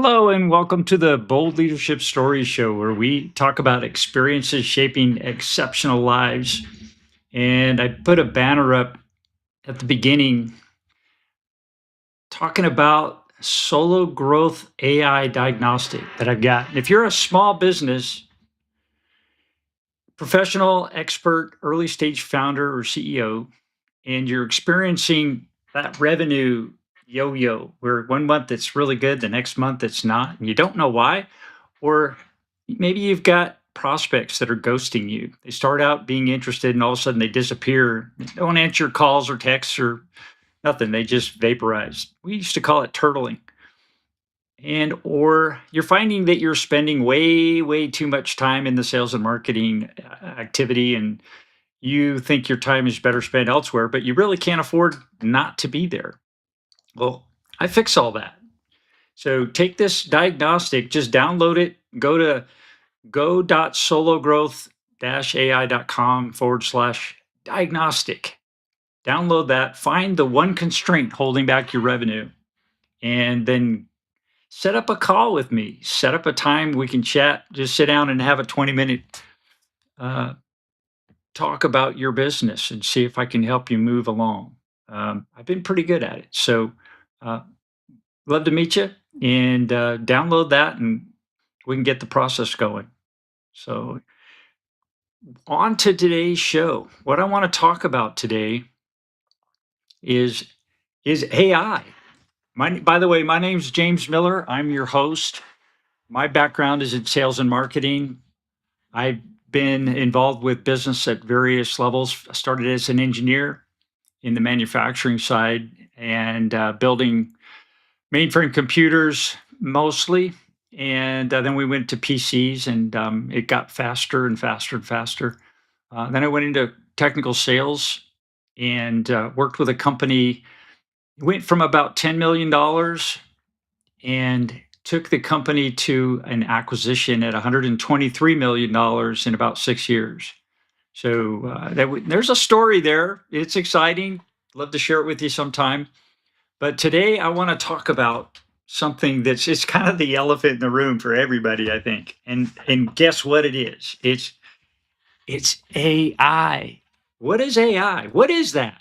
Hello, and welcome to the Bold Leadership Stories Show, where we talk about experiences shaping exceptional lives. And I put a banner up at the beginning talking about solo growth AI diagnostic that I've got. And if you're a small business, professional, expert, early stage founder or CEO, and you're experiencing that revenue yo yo, where one month it's really good, the next month it's not, and you don't know why. Or maybe you've got prospects that are ghosting you. They start out being interested and all of a sudden they disappear. They don't answer calls or texts or nothing. They just vaporize. We used to call it turtling. And or you're finding that you're spending way too much time in the sales and marketing activity, and you think your time is better spent elsewhere, but you really can't afford not to be there. Well, I fix all that. So take this diagnostic, just download it, go to go.sologrowth-ai.com/diagnostic. Download that, find the one constraint holding back your revenue, and then set up a call with me. Set up a time we can chat, just sit down and have a 20-minute uh, talk about your business and see if I can help you move along. I've been pretty good at it. So, uh, love to meet you and download that and we can get the process going. So, on to today's show. What I want to talk about today is is AI. By the way, my name's James Miller. I'm your host. My background is in sales and marketing. I've been involved with business at various levels. I started as an engineer in the manufacturing side and building mainframe computers mostly. And then we went to PCs and it got faster and faster and faster. Then I went into technical sales and worked with a company. Went from about $10 million and took the company to an acquisition at $123 million in about 6 years. So there's a story there. It's exciting. Love to share it with you sometime. But today I want to talk about something that's it's kind of the elephant in the room for everybody, I think. And guess what it is? It's AI. What is AI? What is that?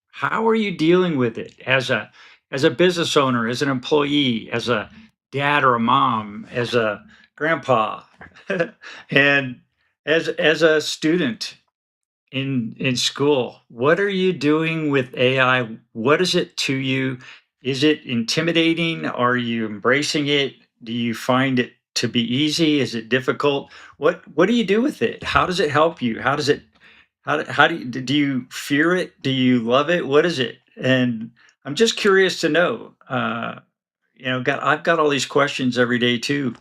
How are you dealing with it as a business owner, as an employee, as a dad or a mom, as a grandpa, and as a student in school? What are you doing with AI? What is it to you? Is it intimidating? Are you embracing it? Do you find it to be easy? Is it difficult? What do you do with it? How does it help you? How do you fear it? Do you love it? What is it? And I'm just curious to know. I've got all these questions every day too.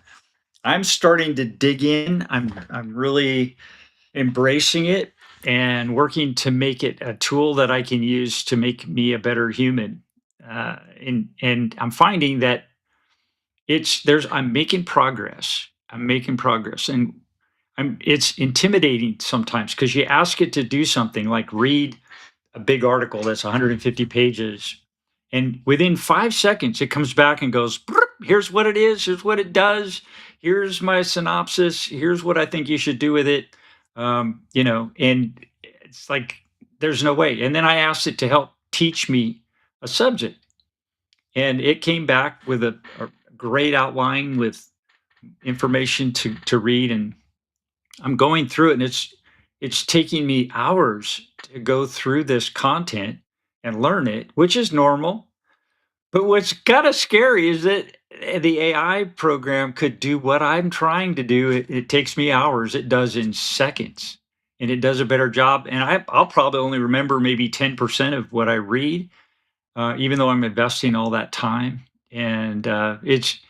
I'm starting to dig in. I'm really embracing it and working to make it a tool that I can use to make me a better human. And I'm finding that I'm making progress. I'm making progress, and it's intimidating sometimes because you ask it to do something like read a big article that's 150 pages. And within 5 seconds, it comes back and goes, "Brrp, here's what it is, here's what it does, here's my synopsis, here's what I think you should do with it." And it's like, there's no way. And then I asked it to help teach me a subject. And it came back with a great outline with information to read. And I'm going through it, and it's taking me hours to go through this content and learn it, which is normal. But what's kind of scary is that the AI program could do what I'm trying to do. It takes me hours. It does in seconds, and it does a better job. And I'll probably only remember maybe 10% of what I read, even though I'm investing all that time. And it's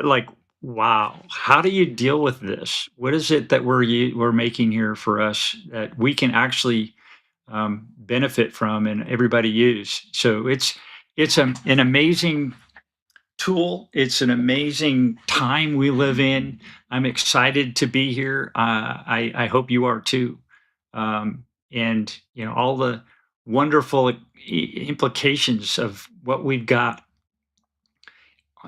like, wow, how do you deal with this? What is it that we're making here for us that we can actually benefit from and everybody use? So it's an amazing tool. It's an amazing time we live in. I'm excited to be here. I hope you are too. And all the wonderful implications of what we've got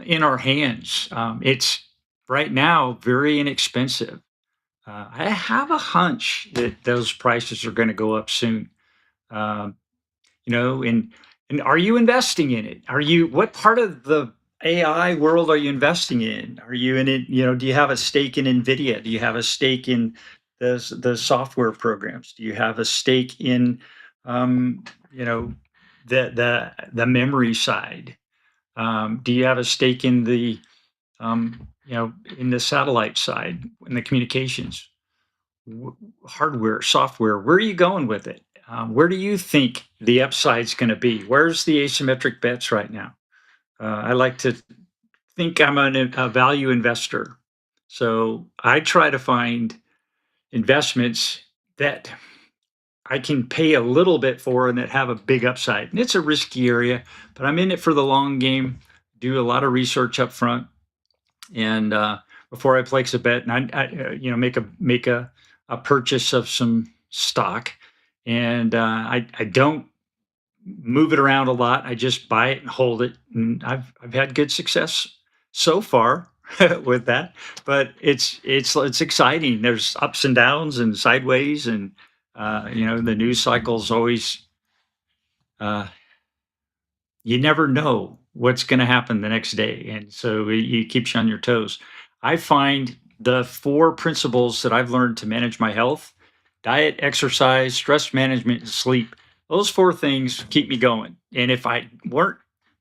in our hands. It's right now very inexpensive. I have a hunch that those prices are going to go up soon. Um, and are you investing in it? Are you what part of the AI world are you investing in? Are you in it? Do you have a stake in Nvidia? Do you have a stake in the software programs? Do you have a stake in um, you know the memory side? Do you have a stake in the in the satellite side, in the communications? Hardware, software, where are you going with it? Where do you think the upside's going to be? Where's the asymmetric bets right now? I like to think I'm a value investor. So I try to find investments that I can pay a little bit for and that have a big upside. And it's a risky area, but I'm in it for the long game, do a lot of research up front. And before I place a bet, and make a purchase of some stock, and I don't move it around a lot. I just buy it and hold it, and I've had good success so far with that. But it's exciting. There's ups and downs and sideways, and the news cycle's always uh, you never know what's going to happen the next day. And so it keeps you on your toes. I find the four principles that I've learned to manage my health: diet, exercise, stress management, and sleep. Those four things keep me going. And if I weren't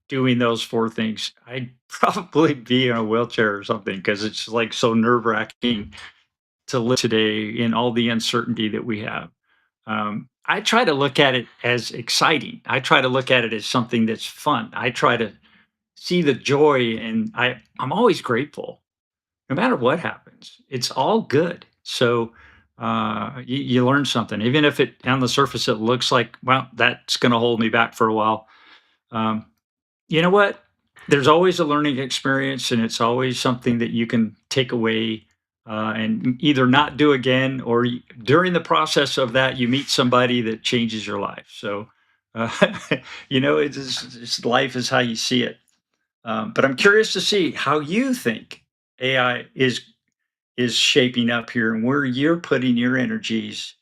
doing those four things, I'd probably be in a wheelchair or something because it's like so nerve wracking to live today in all the uncertainty that we have. I try to look at it as exciting. I try to look at it as something that's fun. I try to see the joy, and I'm always grateful, no matter what happens. It's all good. So you learn something, even if it on the surface it looks like, well, that's going to hold me back for a while. Um, you know what? There's always a learning experience, and it's always something that you can take away and either not do again, or during the process of that, you meet somebody that changes your life. So, uh, life is how you see it. But I'm curious to see how you think AI is shaping up here, and where you're putting your energies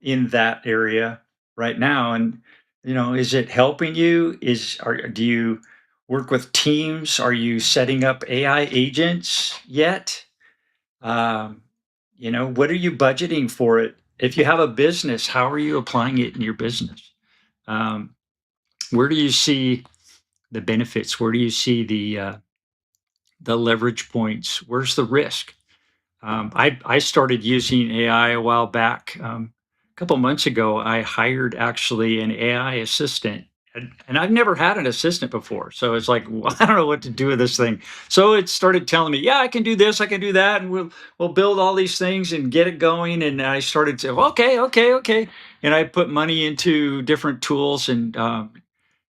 in that area right now. And is it helping you? Do you work with teams? Are you setting up AI agents yet? um, what are you budgeting for it? If you have a business, how are you applying it in your business? um, where do you see the benefits? Where do you see the leverage points? Where's the risk? I started using AI a while back. A couple months ago, I hired actually an AI assistant, and I've never had an assistant before. So it's like, well, I don't know what to do with this thing. So it started telling me, yeah, I can do this, I can do that, and we'll build all these things and get it going. And I started to, okay, okay, okay, and I put money into different tools. And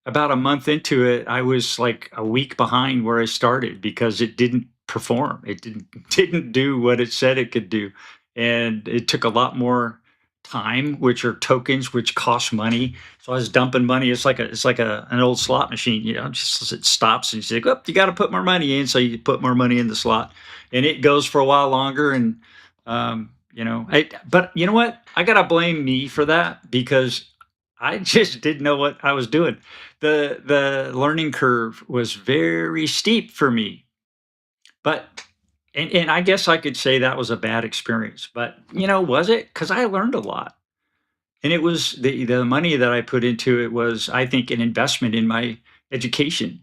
about a month into it, I was like a week behind where I started because it didn't perform. It didn't do what it said it could do, and it took a lot more time, which are tokens, which cost money. So I was dumping money. It's like an old slot machine. Just it stops and you say, "Oh, you got to put more money in." So you put more money in the slot, and it goes for a while longer. And but you know what? I gotta blame me for that because I just didn't know what I was doing. The learning curve was very steep for me, but and I guess I could say that was a bad experience. But was it? Because I learned a lot, and it was the money that I put into it was, I think, an investment in my education.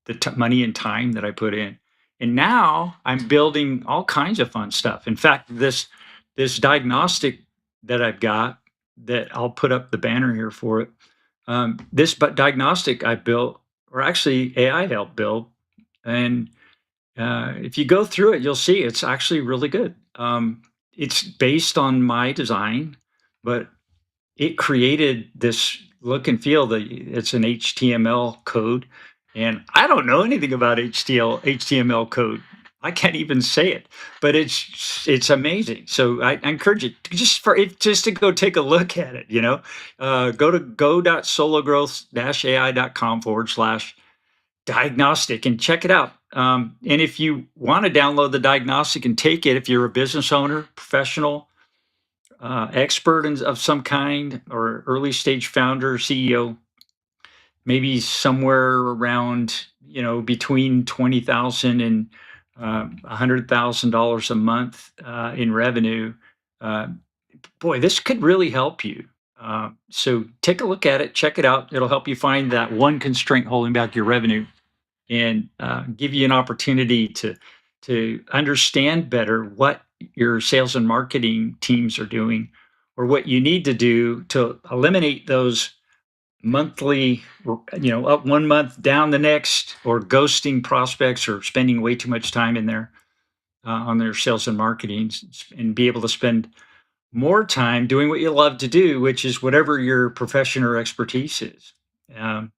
The money and time that I put in, and now I'm building all kinds of fun stuff. In fact, this diagnostic that I've got, that I'll put up the banner here for it. This but diagnostic I built, or actually AI helped build, and if you go through it, you'll see it's actually really good. It's based on my design, but it created this look and feel. It's an HTML code, and I don't know anything about HTML code. I can't even say it, but it's amazing. So I encourage you just to go take a look at it. Go to go.sologrowth-ai.com/test diagnostic and check it out. And if you want to download the diagnostic and take it, if you're a business owner, professional, expert of some kind, or early stage founder, CEO, maybe somewhere around, between 20,000 and $100,000 a month in revenue. Uh, Boy, this could really help you. So take a look at it, check it out. It'll help you find that one constraint holding back your revenue, and give you an opportunity to understand better what your sales and marketing teams are doing, or what you need to do to eliminate those monthly, up one month, down the next, or ghosting prospects, or spending way too much time in there on their sales and marketing, and be able to spend more time doing what you love to do, which is whatever your profession or expertise is, um,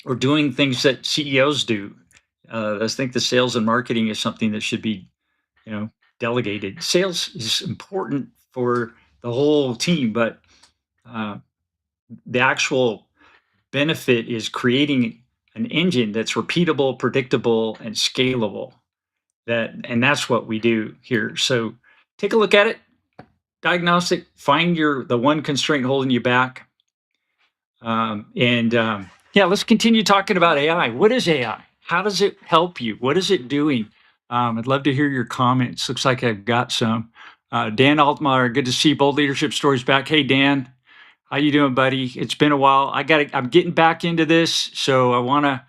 or doing things that CEOs do. I think the sales and marketing is something that should be, you know, delegated. Sales is important for the whole team, but uh, the actual benefit is creating an engine that's repeatable, predictable, and scalable. And that's what we do here. So take a look at it. Diagnostic, find the one constraint holding you back. Yeah, let's continue talking about AI. What is AI? How does it help you? What is it doing? I'd love to hear your comments. Looks like I've got some. Dan Altmaier, good to see Bold Leadership Stories back. Hey, Dan, how you doing, buddy? It's been a while. I'm getting back into this, so I want to,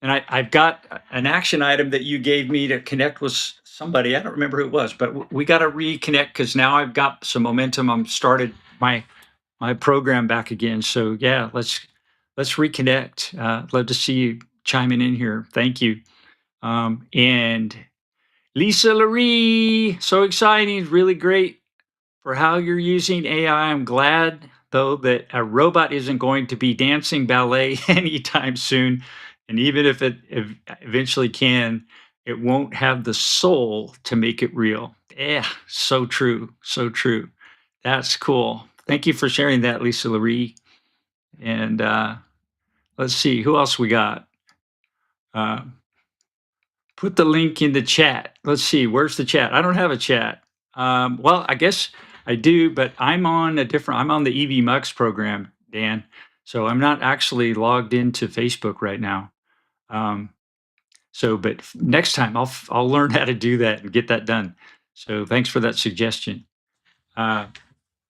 and I've got an action item that you gave me to connect with somebody. I don't remember who it was, but we got to reconnect because now I've got some momentum. I'm started my program back again. So yeah, let's reconnect. Love to see you chiming in here. Thank you. And Lisa Laree, so exciting, really great for how you're using AI. I'm glad though that a robot isn't going to be dancing ballet anytime soon, and even if it eventually can, it won't have the soul to make it real. Yeah, so true, so true. That's cool. Thank you for sharing that, Lisa Laree. And let's see, who else we got? Uh, put the link in the chat. Let's see, where's the chat? I don't have a chat. Well, I guess I do, but I'm on the EV Mux program, Dan. So I'm not actually logged into Facebook right now. But next time I'll learn how to do that and get that done. So thanks for that suggestion.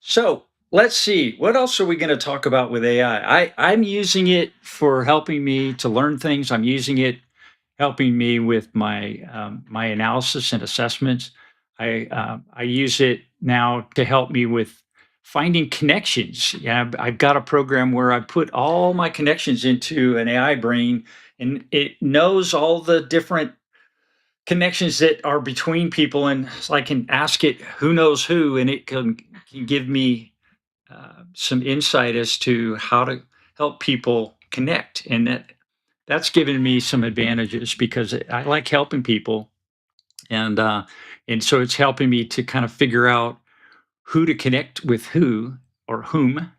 So let's see, what else are we going to talk about with AI? I'm using it for helping me to learn things. I'm using it helping me with my analysis and assessments. I use it now to help me with finding connections. Yeah, I've got a program where I put all my connections into an AI brain, and it knows all the different connections that are between people, and so I can ask it who knows who, and it can give me some insight as to how to help people connect, and that's given me some advantages because I like helping people, and so it's helping me to kind of figure out who to connect with who or whom,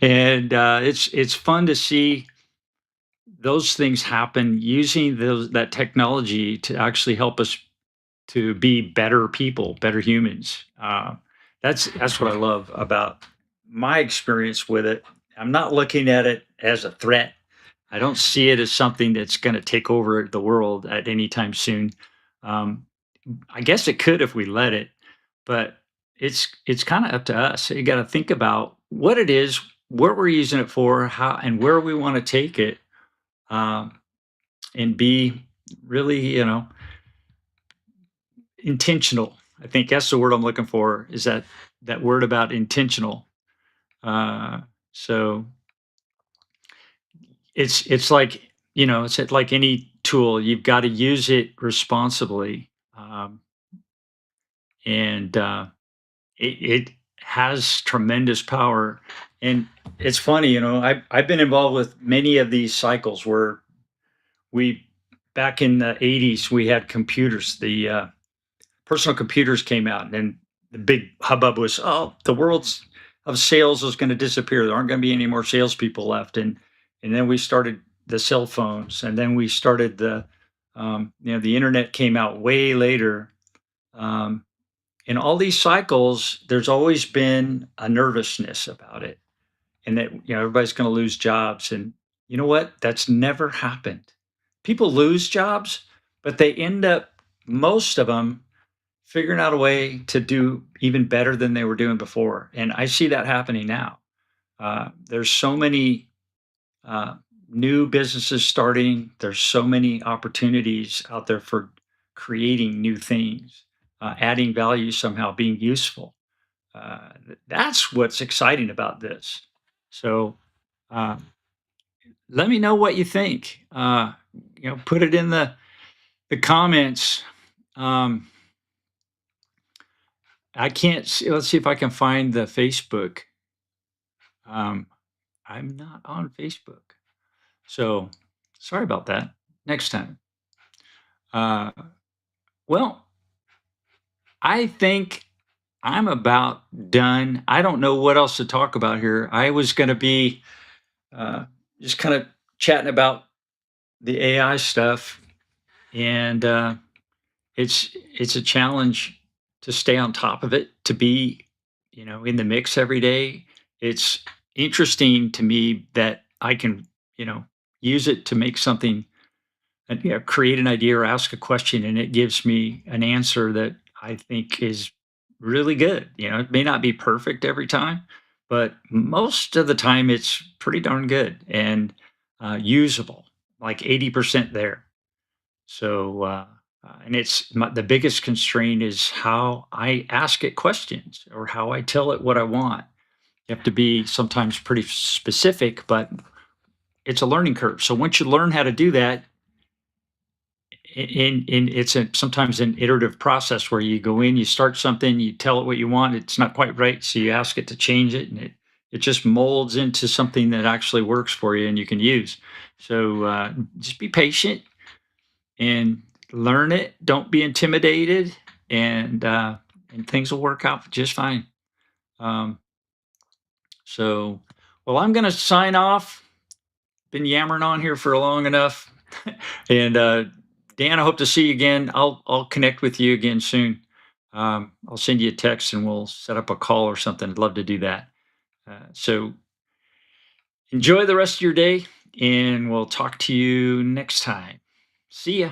and it's fun to see those things happen using that technology to actually help us to be better people, better humans. That's what I love about my experience with it. I'm not looking at it as a threat. I don't see it as something that's going to take over the world at any time soon. Um, I guess it could if we let it, but it's kind of up to us. So you got to think about what it is, what we're using it for, how and where we want to take it, um, and be really, intentional. I think that's the word I'm looking for. Is that word about intentional? Uh, so it's like, it's like any tool. You've got to use it responsibly, and it has tremendous power. And it's funny, I've been involved with many of these cycles where we back in the 80s we had computers. The personal computers came out, and the big hubbub was, oh, the world's of sales is going to disappear. There aren't going to be any more salespeople left, and then we started the cell phones, and then we started the internet came out way later. Um, in all these cycles, there's always been a nervousness about it, and that everybody's going to lose jobs. And you know what? That's never happened. People lose jobs, but they end up, most of them, figuring out a way to do even better than they were doing before. And I see that happening now. There's so many uh, new businesses starting. There's so many opportunities out there for creating new things, adding value somehow, being useful. That's what's exciting about this. So uh, let me know what you think. Put it in the comments. Um, I can't see. Let's see if I can find the Facebook. Um, I'm not on Facebook, so sorry about that. Next time. Uh, well, I think I'm about done. I don't know what else to talk about here. I was going to be uh, just kind of chatting about the AI stuff, and it's a challenge to stay on top of it, to be in the mix every day. It's interesting to me that I can use it to make something, and create an idea or ask a question, and it gives me an answer that I think is really good. It may not be perfect every time, but most of the time it's pretty darn good and usable, like 80% there. So, and the biggest constraint is how I ask it questions or how I tell it what I want. You have to be sometimes pretty specific, but it's a learning curve. So once you learn how to do that, it's sometimes an iterative process where you go in, you start something, you tell it what you want, it's not quite right, so you ask it to change it, and it just molds into something that actually works for you and you can use. So just be patient and learn it. Don't be intimidated, and things will work out just fine. Um, so, well, I'm going to sign off. Been yammering on here for long enough, and Dan, I hope to see you again. I'll connect with you again soon. I'll send you a text and we'll set up a call or something. I'd love to do that. So enjoy the rest of your day, and we'll talk to you next time. See ya.